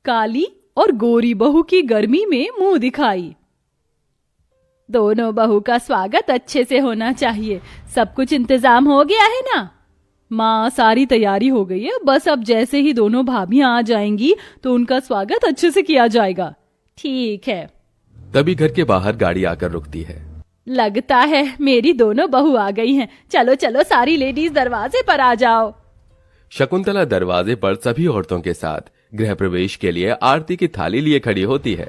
काली और गोरी बहू की गर्मी में मुंह दिखाई। दोनों बहू का स्वागत अच्छे से होना चाहिए। सब कुछ इंतजाम हो गया है ना? माँ, सारी तैयारी हो गई है, बस अब जैसे ही दोनों भाभियां आ जाएंगी तो उनका स्वागत अच्छे से किया जाएगा। ठीक है। तभी घर के बाहर गाड़ी आकर रुकती है। लगता है मेरी दोनों बहू आ गई हैं। चलो चलो सारी लेडीज दरवाजे पर आ जाओ। शकुंतला दरवाजे पर सभी औरतों के साथ गृह प्रवेश के लिए आरती की थाली लिए खड़ी होती है।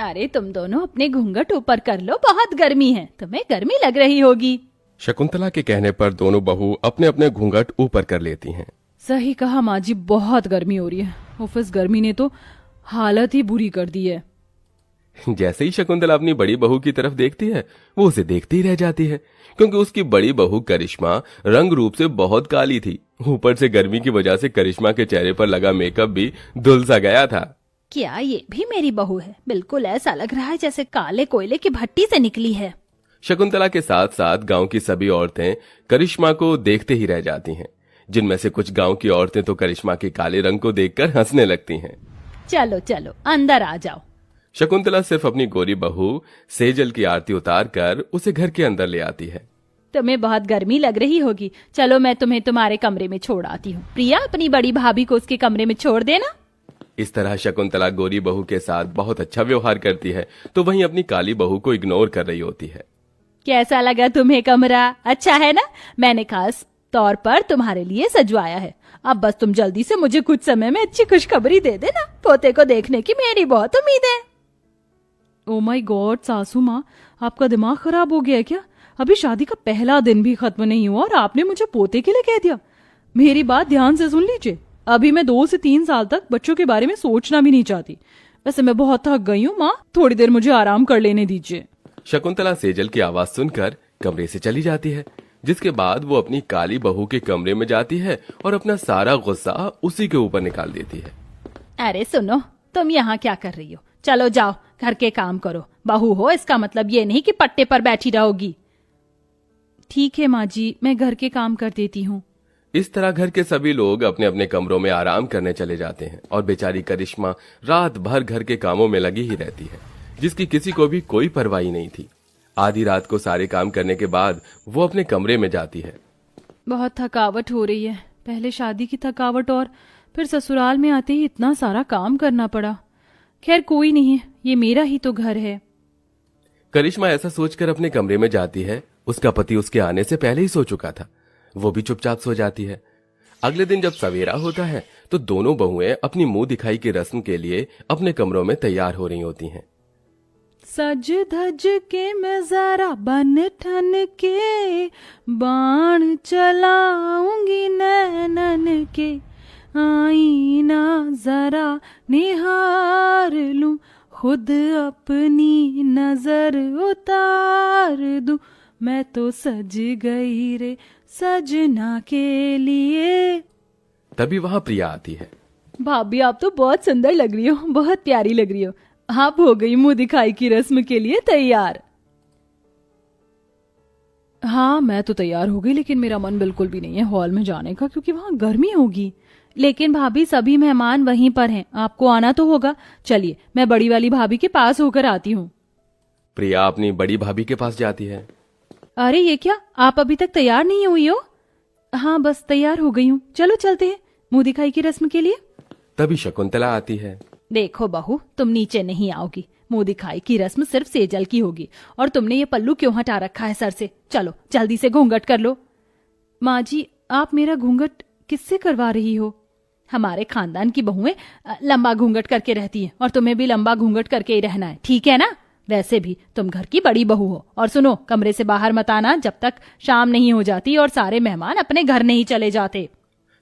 अरे तुम दोनों अपने घूंघट ऊपर कर लो, बहुत गर्मी है, तुम्हें गर्मी लग रही होगी। शकुंतला के कहने पर दोनों बहू अपने अपने घूंघट ऊपर कर लेती हैं। सही कहा माँ जी, बहुत गर्मी हो रही है। ऑफिस गर्मी ने तो हालत ही बुरी कर दी है। जैसे ही शकुंतला अपनी बड़ी बहू की तरफ देखती है, वो उसे देखती ही रह जाती है, क्योंकि उसकी बड़ी बहू करिश्मा रंग रूप से बहुत काली थी। ऊपर से गर्मी की वजह से करिश्मा के चेहरे पर लगा मेकअप भी धुल सा गया था। क्या ये भी मेरी बहू है? बिल्कुल ऐसा लग रहा है जैसे काले कोयले की भट्टी से निकली है। शकुंतला के साथ साथ गांव की सभी औरतें करिश्मा को देखते ही रह जाती हैं, जिनमें से कुछ गांव की औरतें तो करिश्मा के काले रंग को देखकर हंसने लगती हैं। चलो चलो अंदर आ जाओ। शकुंतला सिर्फ अपनी गोरी बहू सेजल की आरती उतार कर उसे घर के अंदर ले आती है। तुम्हें बहुत गर्मी लग रही होगी, चलो मैं तुम्हें तुम्हारे कमरे में छोड़ आती हूँ। प्रिया, अपनी बड़ी भाभी को उसके कमरे में छोड़ देना। इस तरह शकुंतला गोरी बहू के साथ बहुत अच्छा व्यवहार करती है, तो वहीं अपनी काली बहू को इग्नोर कर रही होती है। कैसा लगा तुम्हें कमरा? अच्छा है ना? मैंने खास तौर पर तुम्हारे लिए सजवाया है। अब बस तुम जल्दी से मुझे कुछ समय में अच्छी खुशखबरी दे देना। पोते को देखने की मेरी बहुत उम्मीद है। ओ माय गॉड सासू माँ, आपका दिमाग खराब हो गया है क्या? अभी शादी का पहला दिन भी खत्म नहीं हुआ और आपने मुझे पोते के लिए कह दिया। मेरी बात ध्यान से सुन लीजिए। अभी मैं 2 से 3 साल तक बच्चों के बारे में सोचना भी नहीं चाहती। वैसे मैं बहुत थक गई हूँ माँ, थोड़ी देर मुझे आराम कर लेने दीजिए। शकुंतला सेजल की आवाज सुनकर कमरे से चली जाती है, जिसके बाद वो अपनी काली बहू के कमरे में जाती है और अपना सारा गुस्सा उसी के ऊपर निकाल देती है। अरे सुनो, तुम यहाँ क्या कर रही हो? चलो जाओ घर के काम करो। बहू हो इसका मतलब ये नहीं कि पट्टे पर बैठी रहोगी। ठीक है माँ जी, मैं घर के काम कर देती हूँ। इस तरह घर के सभी लोग अपने अपने कमरों में आराम करने चले जाते हैं और बेचारी करिश्मा रात भर घर के कामों में लगी ही रहती है, जिसकी किसी को भी कोई परवाही नहीं थी। आधी रात को सारे काम करने के बाद वो अपने कमरे में जाती है। बहुत थकावट हो रही है। पहले शादी की थकावट और फिर ससुराल में आते ही इतना सारा काम करना पड़ा। खैर कोई नहीं, ये मेरा ही तो घर है। करिश्मा ऐसा सोचकर अपने कमरे में जाती है। उसका पति उसके आने से पहले ही सो चुका था। वो भी चुपचाप सो जाती है। अगले दिन जब सवेरा होता है तो दोनों बहुएं अपनी मुंह दिखाई की रस्म के लिए अपने कमरों में तैयार हो रही होती हैं। सज धज के मैं जरा बन ठन के बाण चलाऊंगी नैनन के, आईना जरा निहार लूं, खुद अपनी नजर उतार दूं, मैं तो सज गई रे सजना के लिए। तभी वहां प्रिया आती है। भाभी आप तो बहुत सुंदर लग रही हो, बहुत प्यारी लग रही हो। आप हो गई मुंह दिखाई की रस्म के लिए तैयार? हाँ मैं तो तैयार हो गई, लेकिन मेरा मन बिल्कुल भी नहीं है हॉल में जाने का, क्योंकि वहां गर्मी होगी। लेकिन भाभी सभी मेहमान वहीं पर हैं, आपको आना तो होगा। चलिए मैं बड़ी वाली भाभी के पास होकर आती हूँ। प्रिया अपनी बड़ी भाभी के पास जाती है। अरे ये क्या, आप अभी तक तैयार नहीं हुई हो? हाँ बस तैयार हो गई हूँ, चलो चलते हैं मुंह दिखाई की रस्म के लिए। तभी शकुंतला आती है। देखो बहू, तुम नीचे नहीं आओगी। मुंह दिखाई की रस्म सिर्फ सेजल की होगी। और तुमने ये पल्लू क्यों हटा रखा है सर से? चलो जल्दी से घूंघट कर लो। माँ जी, आप मेरा घूंघट किससे करवा रही हो? हमारे खानदान की बहुएं लंबा घूंघट करके रहती हैं और तुम्हें भी लंबा घूंघट करके ही रहना है, ठीक है ना? वैसे भी तुम घर की बड़ी बहू हो। और सुनो, कमरे से बाहर मत आना जब तक शाम नहीं हो जाती और सारे मेहमान अपने घर नहीं चले जाते।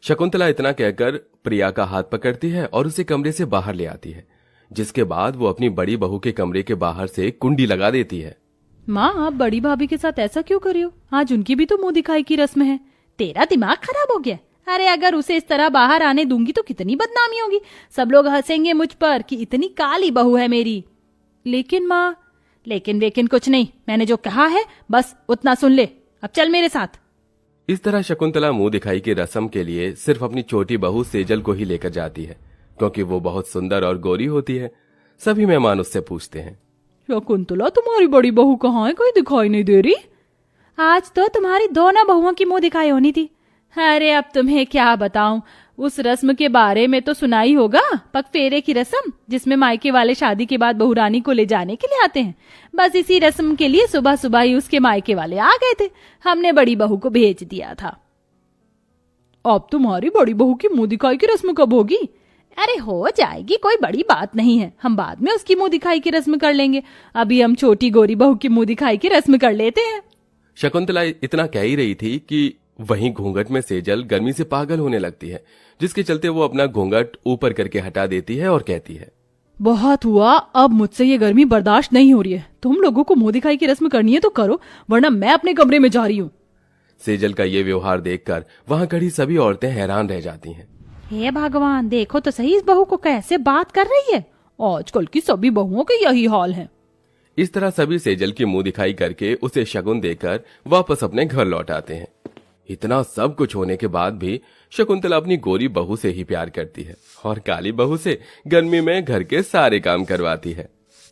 शकुंतला इतना कहकर प्रिया का हाथ पकड़ती है और उसे कमरे से बाहर ले आती है, जिसके बाद वो अपनी बड़ी बहू के कमरे के बाहर से कुंडी लगा देती है। माँ, आप बड़ी भाभी के साथ ऐसा क्यों कर रही हो? आज उनकी भी तो मुंह दिखाई की रस्म है। तेरा दिमाग खराब हो गया? अरे अगर उसे इस तरह बाहर आने दूंगी तो कितनी बदनामी होगी। सब लोग हंसेंगे मुझ पर कि इतनी काली बहू है मेरी। लेकिन माँ, लेकिन कुछ नहीं, मैंने जो कहा है बस उतना सुन ले। अब चल मेरे साथ। इस तरह शकुंतला मुंह दिखाई की रस्म के लिए सिर्फ अपनी छोटी बहू सेजल को ही लेकर जाती है। क्योंकि वो बहुत सुंदर और गोरी होती है। सभी मेहमान उससे पूछते हैं, शकुंतला तुम्हारी बड़ी बहू कहाँ है, कोई दिखाई नहीं दे रही। आज तो तुम्हारी दोनों बहुओं की मुंह दिखाई होनी थी। अरे अब तुम्हें क्या बताऊं, उस रस्म के बारे में तो सुना ही होगा, पगफेरे की रस्म, जिसमें मायके वाले शादी के बाद बहू रानी को ले जाने के लिए आते हैं। बस इसी रस्म के लिए सुबह सुबह ही उसके मायके वाले आ गए थे। हमने बड़ी बहू को भेज दिया था। अब तुम्हारी बड़ी बहू की मुंह दिखाई की रस्म कब होगी? अरे हो जाएगी, कोई बड़ी बात नहीं है, हम बाद में उसकी मुंह दिखाई की रस्म कर लेंगे। अभी हम छोटी गोरी बहू की मुंह दिखाई की रस्म कर लेते हैं। शकुंतला इतना कह ही रही थी कि वहीं घूंघट में सेजल गर्मी से पागल होने लगती है, जिसके चलते वो अपना घूंघट ऊपर करके हटा देती है और कहती है, बहुत हुआ, अब मुझसे ये गर्मी बर्दाश्त नहीं हो रही है। तुम लोगों को मुंह दिखाई की रस्म करनी है तो करो, वरना मैं अपने कमरे में जा रही हूँ। सेजल का ये व्यवहार देखकर वहां खड़ी सभी औरतें हैरान रह जाती हैं। हे भगवान, देखो तो सही इस बहू को कैसे बात कर रही है। आजकल की सभी बहुओं के यही हाल है। इस तरह सभी सेजल की मुंह दिखाई करके उसे शगुन देकर वापस अपने घर लौट आते हैं। इतना सब कुछ होने के बाद भी शकुंतला अपनी गोरी बहू से ही प्यार करती है और काली बहू से गर्मी में घर के सारे काम करवाती है।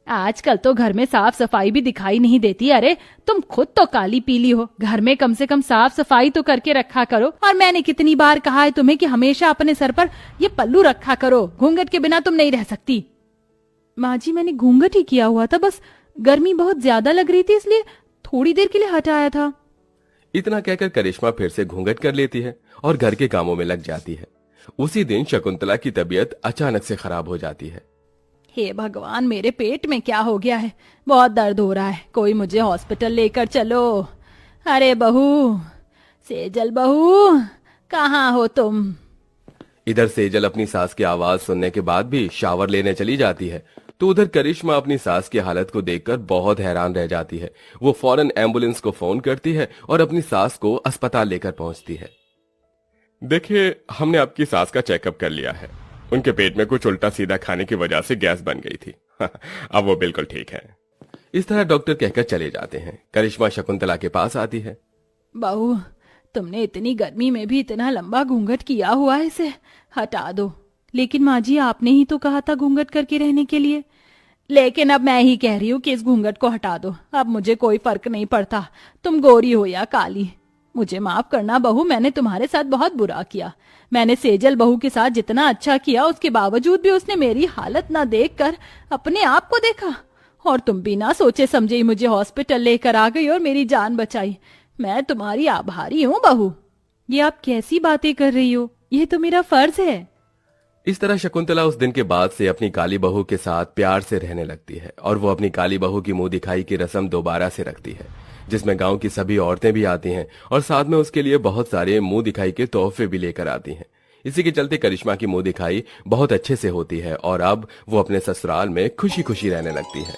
आजकल तो घर में साफ सफाई भी दिखाई नहीं देती। अरे तुम खुद तो काली पीली हो, घर में कम से कम साफ सफाई तो करके रखा करो। और मैंने कितनी बार कहा है तुम्हें कि हमेशा अपने सर पर ये पल्लू रखा करो, घूंघट के बिना तुम नहीं रह सकती। माँ जी, मैंने घूंघट ही किया हुआ था, बस गर्मी बहुत ज्यादा लग रही थी इसलिए थोड़ी देर के लिए हटाया था। इतना कहकर करिश्मा फिर से घूंघट कर लेती है और घर के कामों में लग जाती है। उसी दिन शकुंतला की तबीयत अचानक से खराब हो जाती है। हे भगवान, मेरे पेट में क्या हो गया है, बहुत दर्द हो रहा है, कोई मुझे हॉस्पिटल लेकर चलो। अरे बहू, सेजल बहू, कहाँ हो तुम? इधर सेजल अपनी सास की आवाज सुनने के बाद भी शावर लेने चली जाती है, तो उधर करिश्मा अपनी सास की हालत को देखकर बहुत हैरान रह जाती है। वो फौरन एम्बुलेंस को फोन करती है और अपनी सास को अस्पताल लेकर पहुंचती है। देखिए, हमने आपकी सास का चेकअप कर लिया है। उनके पेट में कुछ उल्टा सीधा खाने की वजह से गैस बन गई थी। अब वो बिल्कुल ठीक है। इस तरह डॉक्टर कहकर चले जाते हैं। करिश्मा शकुंतला के पास आती है। बहू, तुमने इतनी गर्मी में भी इतना लंबा घूंघट किया हुआ है, इसे हटा दो। लेकिन माँ जी, आपने ही तो कहा था घूंघट करके रहने के लिए। लेकिन अब मैं ही कह रही हूँ कि इस घूंघट को हटा दो। अब मुझे कोई फर्क नहीं पड़ता तुम गोरी हो या काली। मुझे माफ करना बहू, मैंने तुम्हारे साथ बहुत बुरा किया। मैंने सेजल बहू के साथ जितना अच्छा किया, उसके बावजूद भी उसने मेरी हालत ना देखकर अपने आप को देखा, और तुम बिना सोचे समझे ही मुझे हॉस्पिटल लेकर आ गई और मेरी जान बचाई। मैं तुम्हारी आभारी हूँ बहू। ये आप कैसी बातें कर रही हो, ये तो मेरा फर्ज है। इस तरह शकुंतला उस दिन के बाद से अपनी काली बहू के साथ प्यार से रहने लगती है और वो अपनी काली बहू की मुंह दिखाई की रस्म दोबारा से रखती है, जिसमें गांव की सभी औरतें भी आती हैं और साथ में उसके लिए बहुत सारे मुंह दिखाई के तोहफे भी लेकर आती हैं। इसी के चलते करिश्मा की मुंह दिखाई बहुत अच्छे से होती है और अब वो अपने ससुराल में खुशी खुशी रहने लगती है।